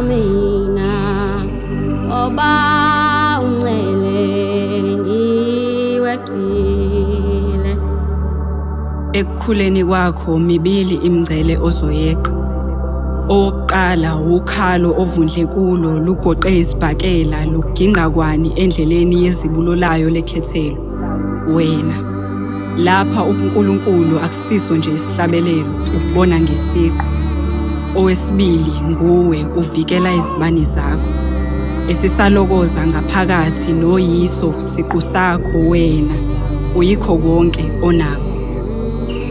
mina oba uncele ngiweqile. Ekukhuleni kwakho mibili imingcele ozoyeqa. Oqala ukhalo ovundle kulo lugoqe isibhakela luginqa kwani endleleni yezibulolayo lekhethelo. Wena lapha uNkulunkulu akusiso nje isihlabelelo ukubona ngesiqu. Owesibili nguwe uvikela izibani zakho. Esisalokoza ngaphakathi noyiso siqu sakho wena uyikho konke onakho.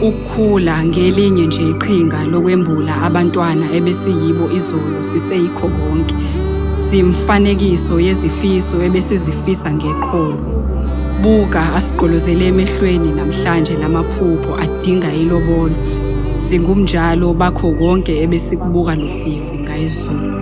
Ukukhula ngelinye nje iqhinga lokwembula abantwana ebesiyibo izolo siseyikho konke. Simfanekiso yezifiso ebesizifisa ngeqholo. Buka asiqolozele emehlweni namhlanje lamaphupho adinga ilobolo. Singumnjalo bakho konke ebesikubuka lufifi ngayizolo.